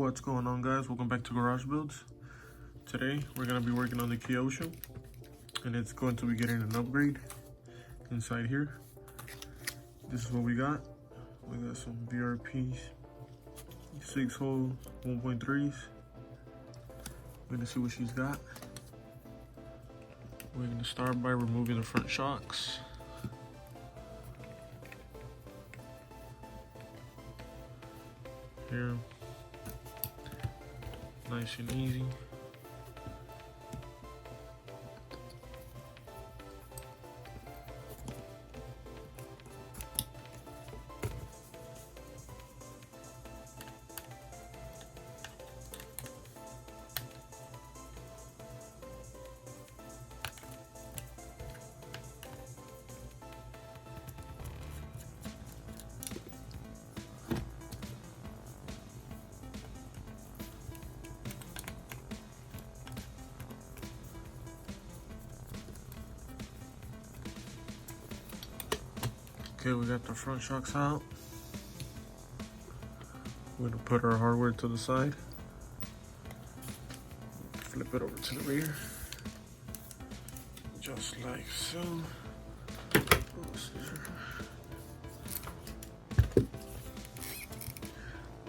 What's going on, guys? Welcome back to Garage Builds. Today we're going to be working on the Kyosho, and it's going to be getting an upgrade inside here. This is what we got. We got some VRPs, 6-hole 1.3s. We're going to see what she's got. We're going to start by removing the front shocks. Here, nice and easy. Okay, we got the front shocks out. We're gonna put our hardware to the side. Flip it over to the rear. Just like so.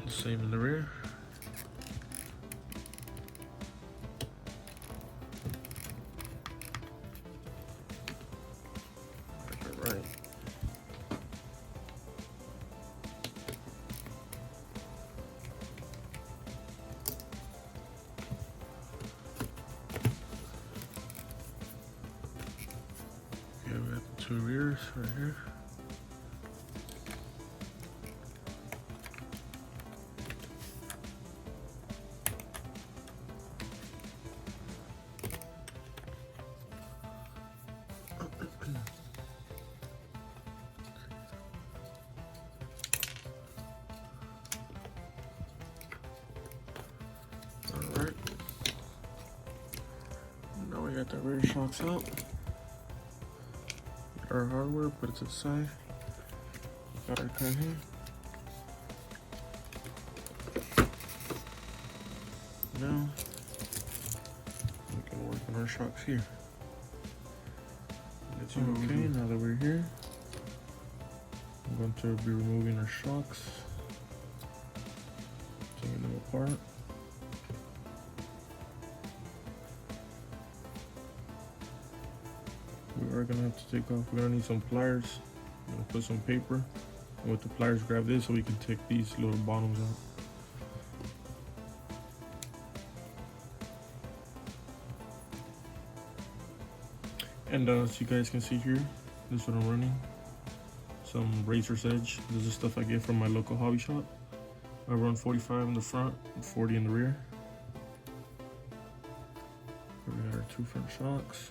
The same in the rear. Right. Okay, we got the two rears right here. Alright. Now we got the rear shocks out. Our hardware, put it to the side. Got our cut here. Now we can work on our shocks here. That's okay. Now that we're here, I'm going to be removing our shocks, taking them apart. We are gonna have to take off. We're gonna need some pliers. I'm gonna put some paper, and with the pliers, grab this so we can take these little bottoms out. And as you guys can see here, this is what I'm running. Some Razor's Edge. This is stuff I get from my local hobby shop. I run 45 in the front and 40 in the rear. Here we got our two front shocks.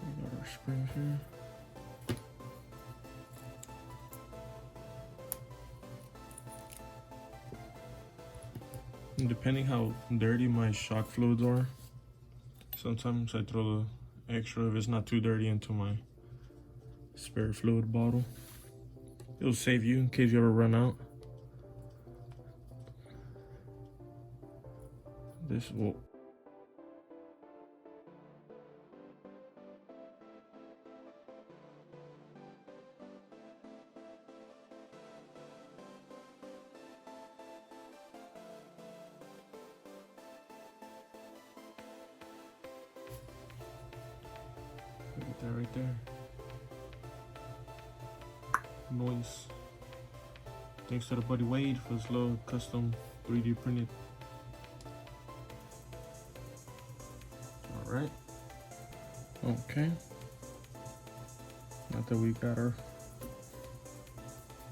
We got our springs here. And depending how dirty my shock fluids are, sometimes I throw the extra, if it's not too dirty, into my spare fluid bottle. It'll save you in case you ever run out. This will put that right there. Noise. Thanks to the buddy Wade for his little custom 3D printed. Alright. Okay. Now that we got our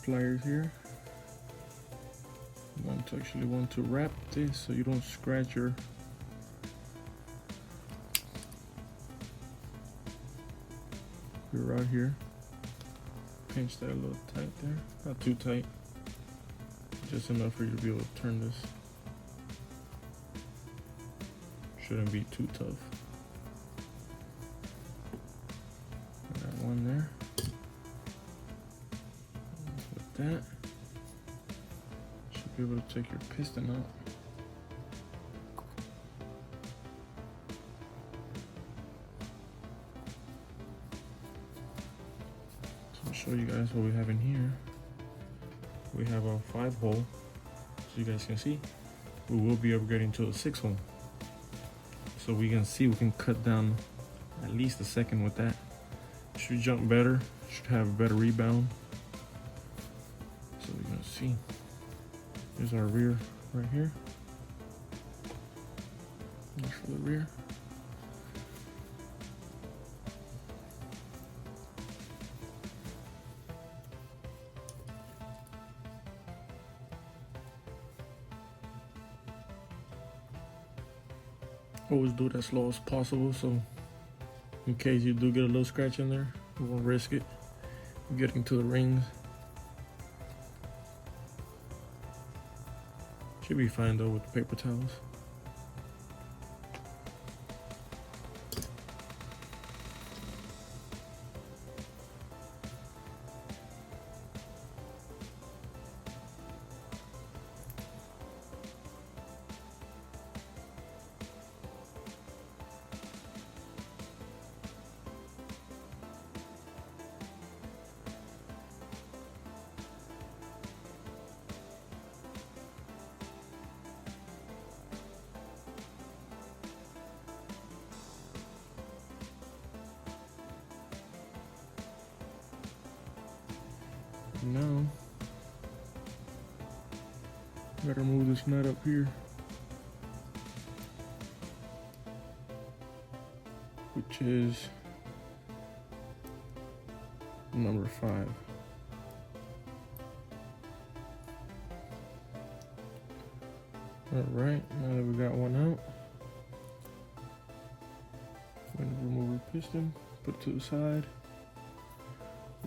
pliers here, I'm going to actually want to wrap this so you don't scratch your rod here. Pinch that a little tight there, not too tight, just enough for you to be able to turn this. Shouldn't be too tough. Got one there. that. Should be able to take your piston out. So I'll show you guys what we have in here. We have a 5-hole, so you guys can see. We will be upgrading to a 6-hole. So we can see we can cut down at least a second with that. Should jump better, should have better rebound. So we're gonna see. Here's our rear right here. That's for the rear. Always do it as slow as possible, so in case you do get a little scratch in there, we won't risk it getting to the rings. Should be fine though with the paper towels. Now, gotta move this nut up here, which is number 5. All right, now that we got one out, we're gonna remove the piston, put it to the side.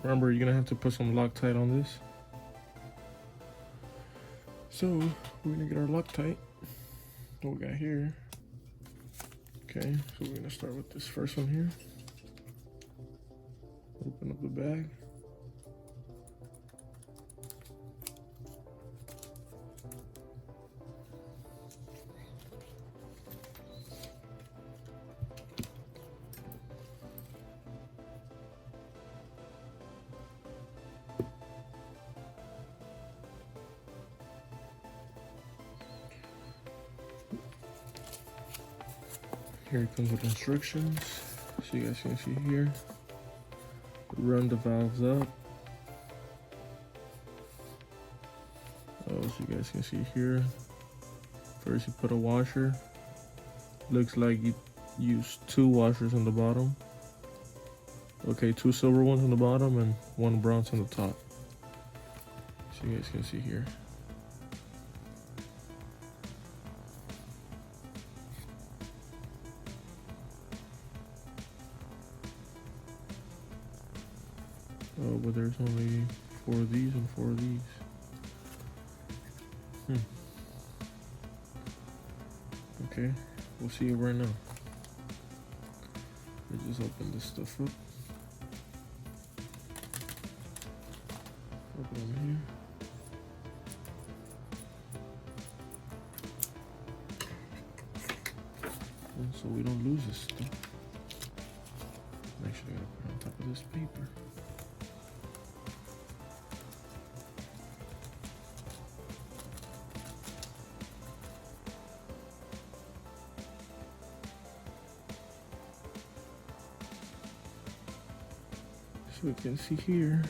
Remember, you're gonna have to put some Loctite on this. So we're gonna get our Loctite. What we got here? Okay, so we're gonna start with this first one here. Open up the bag. Here it comes with instructions, so you guys can see here. Run the valves up. Oh, so you guys can see here. First you put a washer. Looks like you use 2 washers on the bottom. Okay, 2 silver ones on the bottom and 1 bronze on the top. So you guys can see here. Oh, but there's only 4 of these and 4 of these. Okay, we'll see it right now. Let's just open this stuff up. Open them here. And so we don't lose this stuff. Make sure I gotta put it on top of this paper. So we can see here.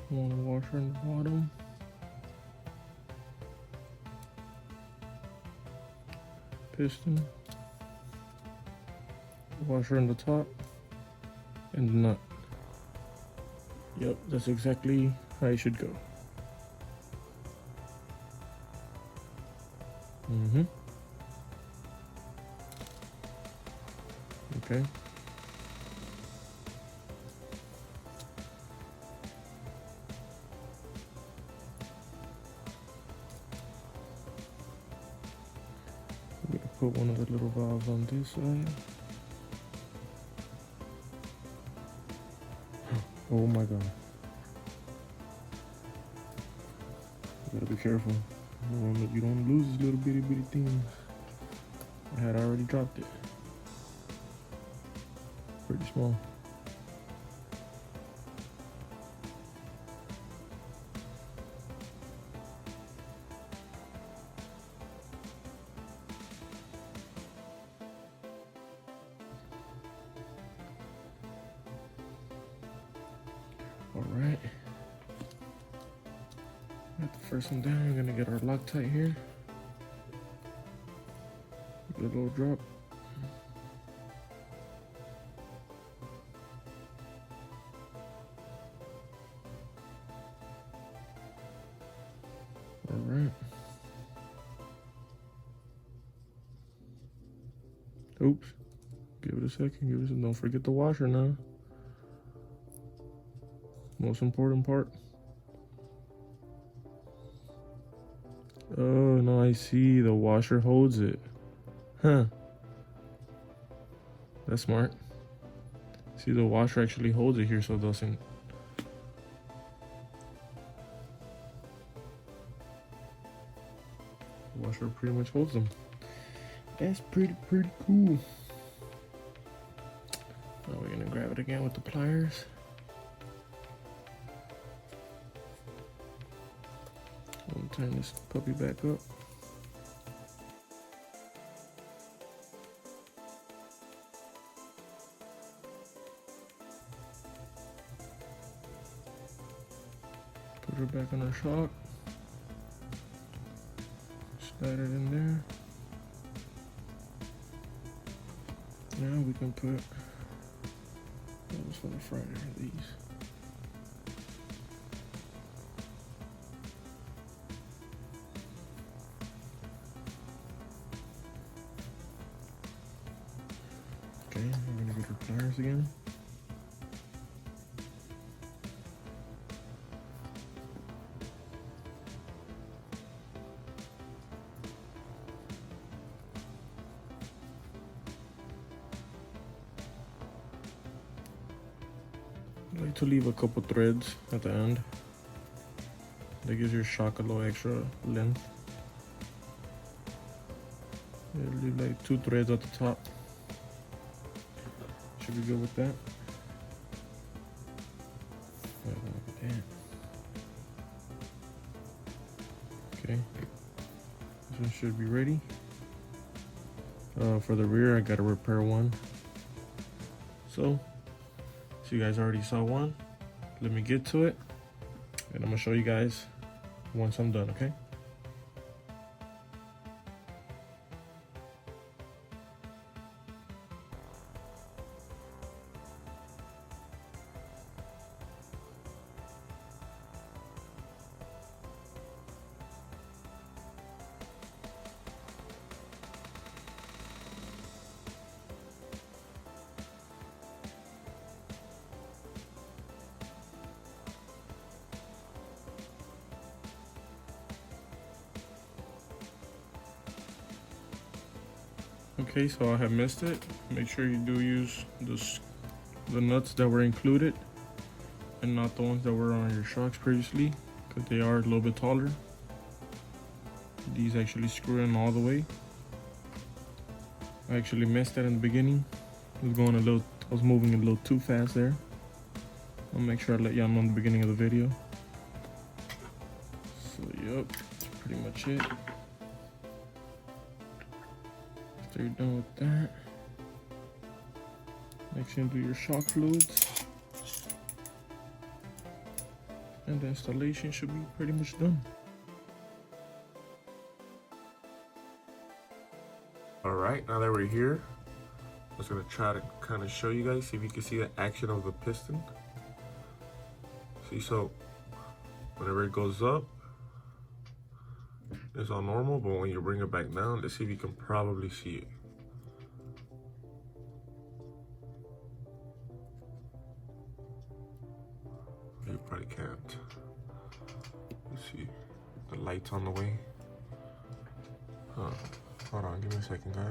One washer in the bottom. Piston. Washer in the top. And the nut. Yep, that's exactly how it should go. Okay. put one of the little valves on this side. Oh my god. You gotta be careful. You don't lose these little bitty things. I had already dropped it. Pretty small. All right. Got the first one down. We're gonna get our Loctite here. Give it a little drop. All right. Oops. Give it a second. Don't forget the washer now. Most important part. Oh, no, I see. The washer holds it. Huh. That's smart. See, the washer actually holds it here so it doesn't. The washer pretty much holds them. That's pretty cool. Now we're gonna grab it again with the pliers. I'll turn this puppy back up. Put her back on her shock. Slide it in there. Now we can put those for the front of these. Okay, we're gonna get our pliers again. I like to leave a couple threads at the end. That gives your shock a little extra length. Yeah, leave like 2 threads at the top. Should be good with that. Look at that. Okay, this one should be ready. For the rear, I gotta repair one. So you guys already saw one. Let me get to it, and I'm gonna show you guys once I'm done, okay? Okay, so I have missed it. Make sure you do use the nuts that were included and not the ones that were on your shocks previously, because they are a little bit taller. These actually screw in all the way. I actually missed that in the beginning. I was moving a little too fast there. I'll make sure I let y'all know in the beginning of the video. So yep, that's pretty much it. After you're done with that, next you do your shock fluids, and the installation should be pretty much done. All right, now that we're here, I'm just gonna try to kind of show you guys, see if you can see the action of the piston. See, so whenever it goes up, it's all normal, but when you bring it back down, let's see if you can probably see it. You probably can't. Let's see. The light's on the way. Huh. Hold on, give me a second, guys.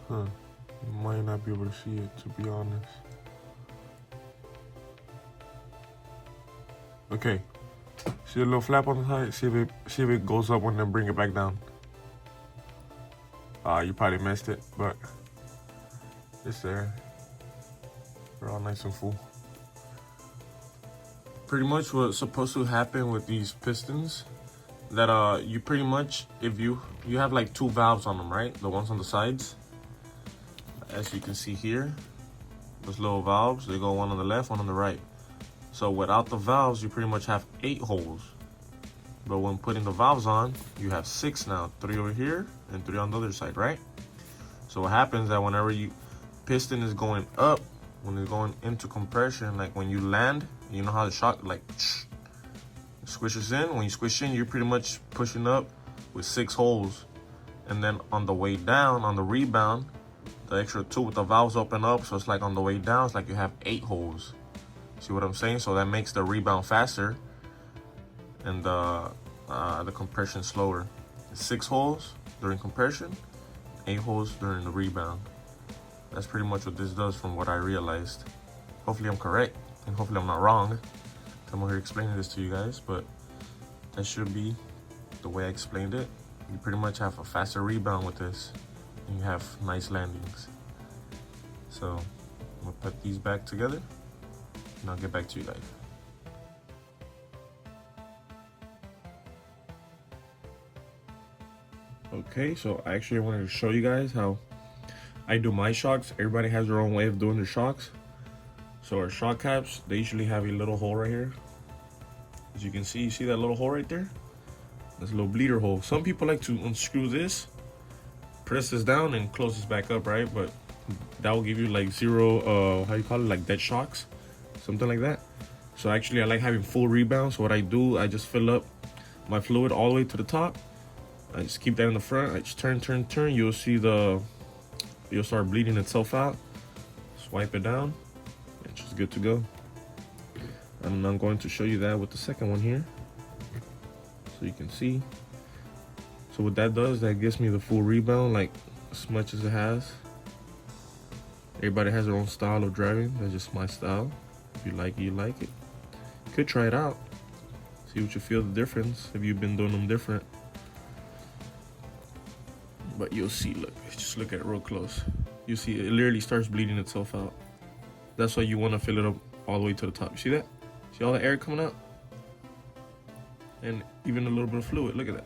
Huh. You might not be able to see it, to be honest. Okay. See the little flap on the side? See if it goes up and then bring it back down. You probably missed it, but it's there. They're all nice and full. Pretty much what's supposed to happen with these pistons, that you pretty much, if you have like 2 valves on them, right? The ones on the sides. As you can see here, those little valves, they go one on the left, one on the right. So without the valves, you pretty much have 8 holes. But when putting the valves on, you have 6 now, 3 over here and 3 on the other side, right? So what happens that whenever piston is going up, when it's going into compression, like when you land, you know how the shock like squishes in. When you squish in, you're pretty much pushing up with 6 holes. And then on the way down, on the rebound, the extra 2 with the valves open up, so it's like on the way down, it's like you have 8 holes. See what I'm saying? So that makes the rebound faster and the compression slower. 6 holes during compression, 8 holes during the rebound. That's pretty much what this does from what I realized. Hopefully I'm correct, and hopefully I'm not wrong. I'm over here explaining this to you guys, but that should be the way I explained it. You pretty much have a faster rebound with this, and you have nice landings. So I'm gonna put these back together, and I'll get back to you guys. Okay, so I actually wanted to show you guys how I do my shocks. Everybody has their own way of doing their shocks. So our shock caps, they usually have a little hole right here. As you can see, you see that little hole right there? That's a little bleeder hole. Some people like to unscrew this, press this down and close this back up, right? But that will give you like 0, how you call it, like dead shocks, something like that. So actually I like having full rebound. So what I do, I just fill up my fluid all the way to the top. I just keep that in the front. I just turn. You'll see you'll start bleeding itself out. Swipe it down. It's just good to go. And I'm going to show you that with the second one here, so you can see. So what that does, that gives me the full rebound, like as much as it has. Everybody has their own style of driving. That's just my style. If you like it, you like it. You could try it out. See what you feel the difference if you've been doing them different. But you'll see, look, just look at it real close. You see it literally starts bleeding itself out. That's why you want to fill it up all the way to the top. You see that? See all the air coming out? And even a little bit of fluid, look at that.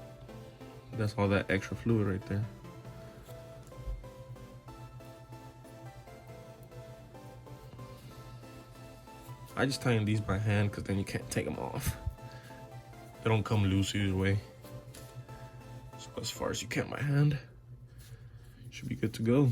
That's all that extra fluid right there. I just tighten these by hand because then you can't take them off. They don't come loose either way. So as far as you can by hand, should be good to go.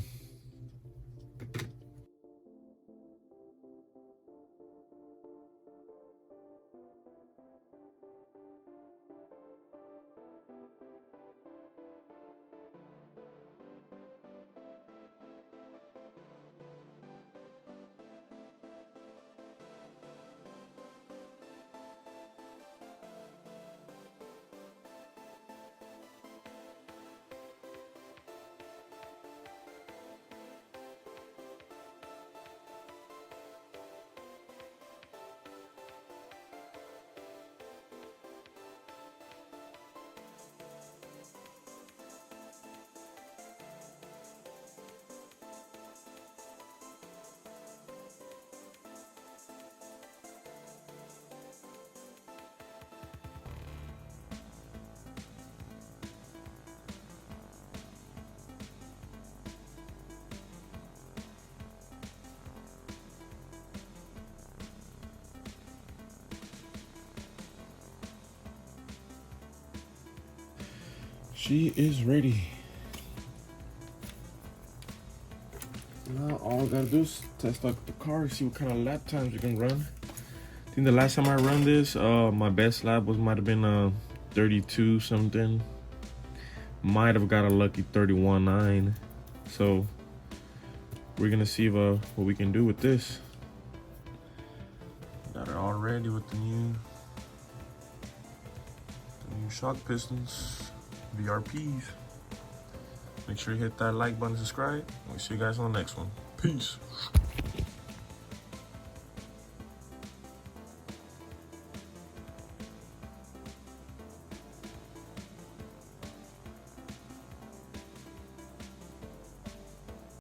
She is ready. Now all I gotta do is test out the car, see what kind of lap times you can run. I think the last time I run this, my best lap might have been 32 something. Might have got a lucky 31.9. So we're gonna see what we can do with this. already with the new shock pistons, VRPs. Make sure you hit that like button, subscribe. We'll see you guys on the next one. Peace.